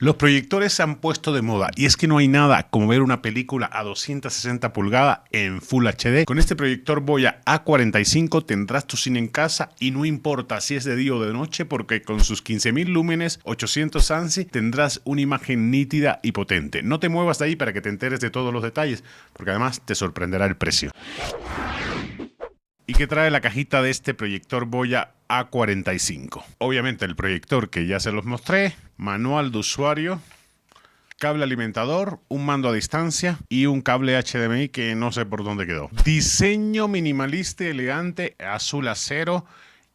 Los proyectores se han puesto de moda y es que no hay nada como ver una película a 260 pulgadas en Full HD. Con este proyector Boya A45 tendrás tu cine en casa y no importa si es de día o de noche porque con sus 15.000 lúmenes, 800 ANSI tendrás una imagen nítida y potente. No te muevas de ahí para que te enteres de todos los detalles porque además te sorprenderá el precio. ¿Y qué trae la cajita de este proyector Boya A45? Obviamente el proyector que ya se los mostré, manual de usuario, cable alimentador, un mando a distancia y un cable HDMI que no sé por dónde quedó. Diseño minimalista y elegante, azul acero.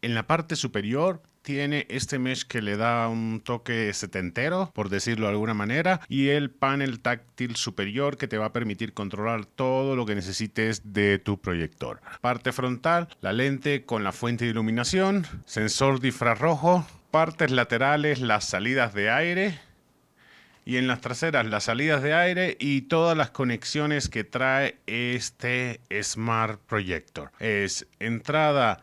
En la parte superior tiene este mesh que le da un toque setentero, por decirlo de alguna manera, y el panel táctil superior que te va a permitir controlar todo lo que necesites de tu proyector. Parte frontal, la lente con la fuente de iluminación, sensor de infrarrojo, partes laterales, las salidas de aire, y en las traseras las salidas de aire y todas las conexiones que trae este Smart Projector. Es entrada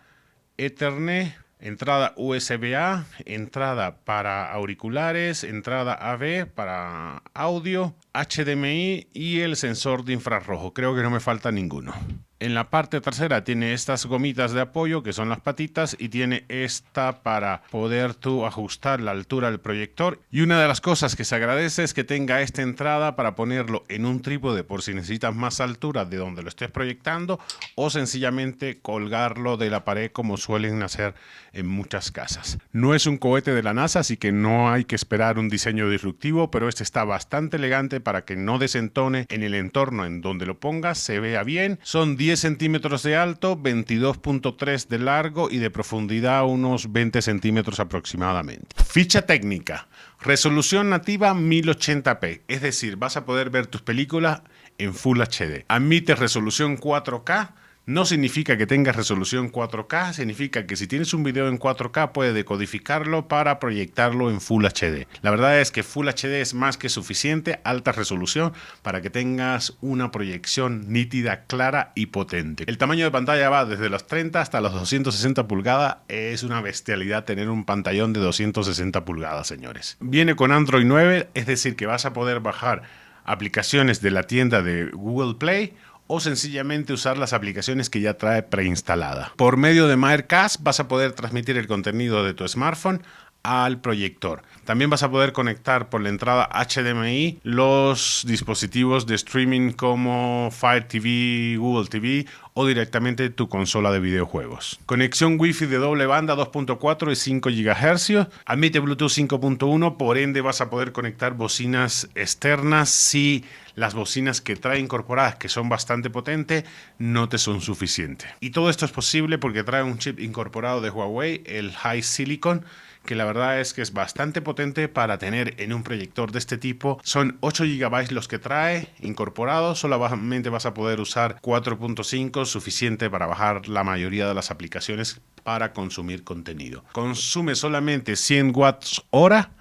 Ethernet, entrada USB-A, entrada para auriculares, entrada AV para audio, HDMI y el sensor de infrarrojo. Creo que no me falta ninguno. En la parte trasera tiene estas gomitas de apoyo que son las patitas y tiene esta para poder tú ajustar la altura del proyector. Y una de las cosas que se agradece es que tenga esta entrada para ponerlo en un trípode por si necesitas más altura de donde lo estés proyectando o sencillamente colgarlo de la pared como suelen hacer en muchas casas. No es un cohete de la NASA, así que no hay que esperar un diseño disruptivo, pero este está bastante elegante para que no desentone en el entorno en donde lo pongas, se vea bien. Son 10 centímetros de alto, 22.3 de largo y de profundidad unos 20 centímetros aproximadamente. Ficha técnica. Resolución nativa 1080p, es decir, vas a poder ver tus películas en Full HD. Admite resolución 4K. No significa que tengas resolución 4K, significa que si tienes un video en 4K puedes decodificarlo para proyectarlo en Full HD. La verdad es que Full HD es más que suficiente, alta resolución, para que tengas una proyección nítida, clara y potente. El tamaño de pantalla va desde los 30 hasta los 260 pulgadas. Es una bestialidad tener un pantallón de 260 pulgadas, señores. Viene con Android 9, es decir, que vas a poder bajar aplicaciones de la tienda de Google Play o sencillamente usar las aplicaciones que ya trae preinstalada. Por medio de Miracast vas a poder transmitir el contenido de tu smartphone al proyector. También vas a poder conectar por la entrada HDMI los dispositivos de streaming como Fire TV, Google TV o directamente tu consola de videojuegos. Conexión Wi-Fi de doble banda 2.4 y 5 GHz. Admite Bluetooth 5.1, por ende vas a poder conectar bocinas externas si las bocinas que trae incorporadas, que son bastante potentes, no te son suficientes. Y todo esto es posible porque trae un chip incorporado de Huawei, el HiSilicon, que la verdad es que es bastante potente para tener en un proyector de este tipo. Son 8 GB los que trae incorporados, solamente vas a poder usar 4.5, suficiente para bajar la mayoría de las aplicaciones para consumir contenido. Consume solamente 100 watts hora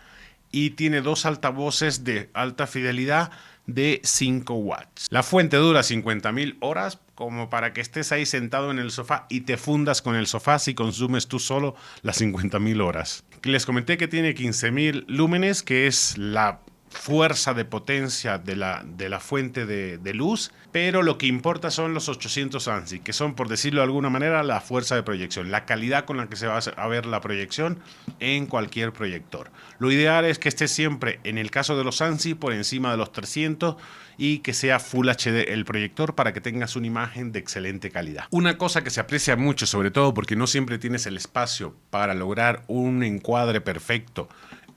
y tiene dos altavoces de alta fidelidad de 5 watts. La fuente dura 50.000 horas, como para que estés ahí sentado en el sofá y te fundas con el sofá si consumes tú solo las 50.000 horas. Les comenté que tiene 15.000 lúmenes, que es la fuerza de potencia de la fuente de luz, pero lo que importa son los 800 ANSI, que son, por decirlo de alguna manera, la fuerza de proyección, la calidad con la que se va a ver la proyección en cualquier proyector. Lo ideal es que esté siempre, en el caso de los ANSI, por encima de los 300 y que sea Full HD el proyector para que tengas una imagen de excelente calidad. Una cosa que se aprecia mucho, sobre todo porque no siempre tienes el espacio para lograr un encuadre perfecto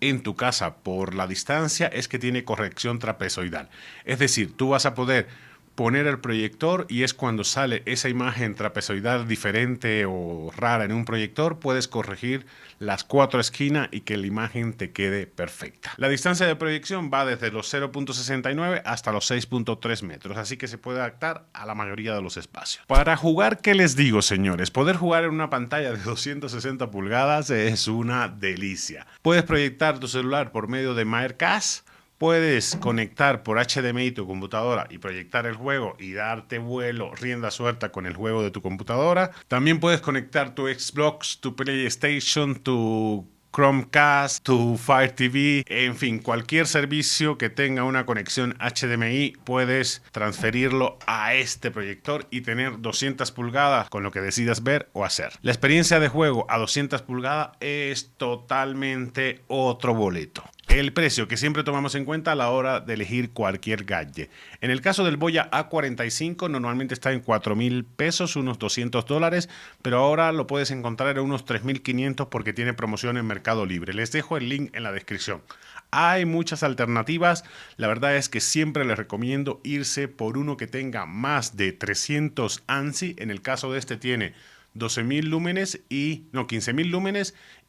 en tu casa por la distancia, es que tiene corrección trapezoidal. Es decir, tú vas a poder poner el proyector y es cuando sale esa imagen trapezoidal diferente o rara en un proyector, puedes corregir las 4 esquinas y que la imagen te quede perfecta. La distancia de proyección va desde los 0.69 hasta los 6.3 metros, así que se puede adaptar a la mayoría de los espacios. Para jugar, ¿qué les digo, señores? Poder jugar en una pantalla de 260 pulgadas es una delicia. Puedes proyectar tu celular por medio de Miracast. Puedes conectar por HDMI tu computadora y proyectar el juego y darte vuelo, rienda suelta con el juego de tu computadora. También puedes conectar tu Xbox, tu PlayStation, tu Chromecast, tu Fire TV, en fin, cualquier servicio que tenga una conexión HDMI puedes transferirlo a este proyector y tener 200 pulgadas con lo que decidas ver o hacer. La experiencia de juego a 200 pulgadas es totalmente otro boleto. El precio que siempre tomamos en cuenta a la hora de elegir cualquier gadget. En el caso del Voya A45 normalmente está en 4.000 pesos, unos $200, pero ahora lo puedes encontrar en unos 3.500 porque tiene promoción en Mercado Libre. Les dejo el link en la descripción. Hay muchas alternativas, la verdad es que siempre les recomiendo irse por uno que tenga más de 300 ANSI. En el caso de este tiene 15.000 lúmenes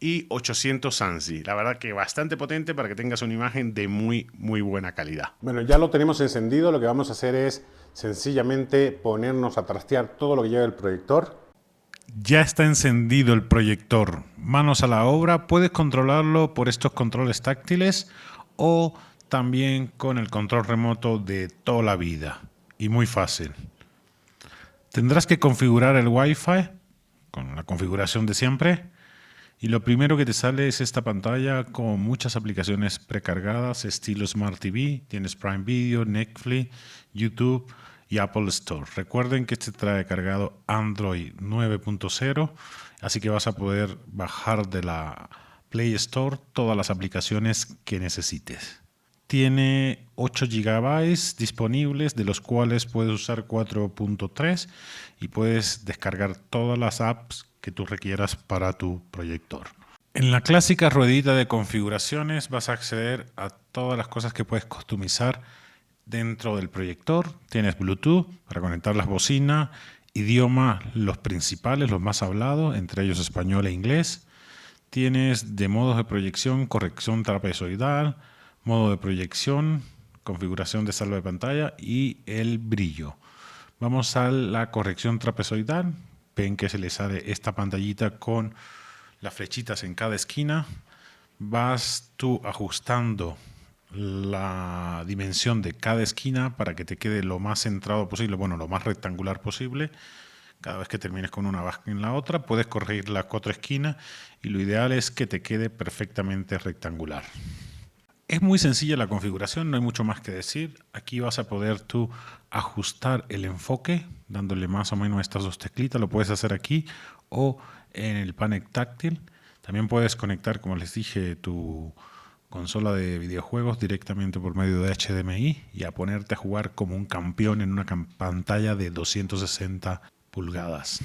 y 800 ANSI. La verdad que bastante potente para que tengas una imagen de muy buena calidad. Bueno, ya lo tenemos encendido. Lo que vamos a hacer es sencillamente ponernos a trastear todo lo que lleva el proyector. Ya está encendido el proyector. Manos a la obra. Puedes controlarlo por estos controles táctiles o también con el control remoto de toda la vida. Y muy fácil. Tendrás que configurar el Wi-Fi con la configuración de siempre, y lo primero que te sale es esta pantalla con muchas aplicaciones precargadas estilo Smart TV. Tienes Prime Video, Netflix, YouTube y Apple Store. Recuerden que este trae cargado Android 9.0, así que vas a poder bajar de la Play Store todas las aplicaciones que necesites. Tiene 8 GB disponibles, de los cuales puedes usar 4.3 y puedes descargar todas las apps que tú requieras para tu proyector. En la clásica ruedita de configuraciones vas a acceder a todas las cosas que puedes customizar dentro del proyector. Tienes Bluetooth para conectar las bocinas, idioma los principales, los más hablados, entre ellos español e inglés. Tienes de modos de proyección, corrección trapezoidal, modo de proyección, configuración de saldo de pantalla y el brillo. Vamos a la corrección trapezoidal. Ven que se le sale esta pantallita con las flechitas en cada esquina. Vas tú ajustando la dimensión de cada esquina para que te quede lo más centrado posible, bueno, lo más rectangular posible. Cada vez que termines con una vas en la otra, puedes corregir las 4 esquinas y lo ideal es que te quede perfectamente rectangular. Es muy sencilla la configuración, no hay mucho más que decir. Aquí vas a poder tú ajustar el enfoque, dándole más o menos a estas 2 teclitas. Lo puedes hacer aquí o en el panel táctil. También puedes conectar, como les dije, tu consola de videojuegos directamente por medio de HDMI y a ponerte a jugar como un campeón en una pantalla de 260 pulgadas.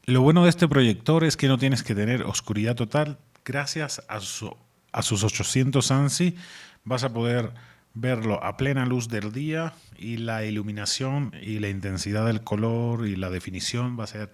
Lo bueno de este proyector es que no tienes que tener oscuridad total. Gracias a sus 800 ANSI vas a poder verlo a plena luz del día y la iluminación y la intensidad del color y la definición va a ser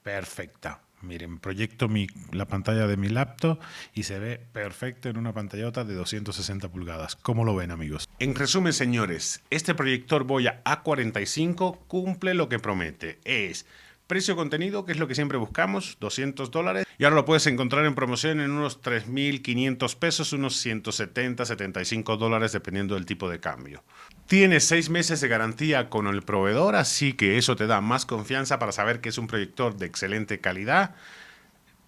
perfecta. Miren, proyecto la pantalla de mi laptop y se ve perfecto en una pantallota de 260 pulgadas. ¿Cómo lo ven, amigos? En resumen, señores, este proyector Voya A45 cumple lo que promete. Es precio-contenido, que es lo que siempre buscamos, $200. Y ahora lo puedes encontrar en promoción en unos 3.500 pesos, unos 170, $75, dependiendo del tipo de cambio. Tienes 6 meses de garantía con el proveedor, así que eso te da más confianza para saber que es un proyector de excelente calidad.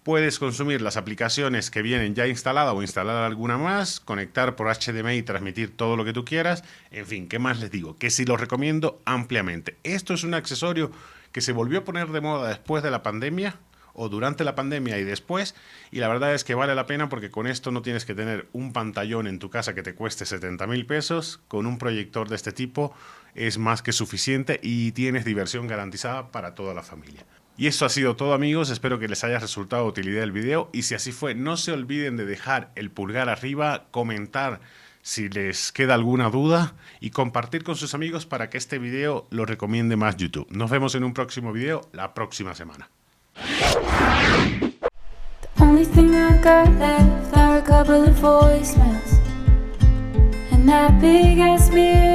Puedes consumir las aplicaciones que vienen ya instaladas o instalar alguna más, conectar por HDMI y transmitir todo lo que tú quieras. En fin, ¿qué más les digo? Que sí lo recomiendo ampliamente. Esto es un accesorio que se volvió a poner de moda después de la pandemia o durante la pandemia y después, y la verdad es que vale la pena porque con esto no tienes que tener un pantallón en tu casa que te cueste 70.000 pesos. Con un proyector de este tipo es más que suficiente y tienes diversión garantizada para toda la familia. Y eso ha sido todo, amigos. Espero que les haya resultado de utilidad el video y si así fue, no se olviden de dejar el pulgar arriba, comentar si les queda alguna duda y compartir con sus amigos para que este video lo recomiende más YouTube. Nos vemos en un próximo video la próxima semana. The only thing I got left are a couple of voicemails and that big ass mirror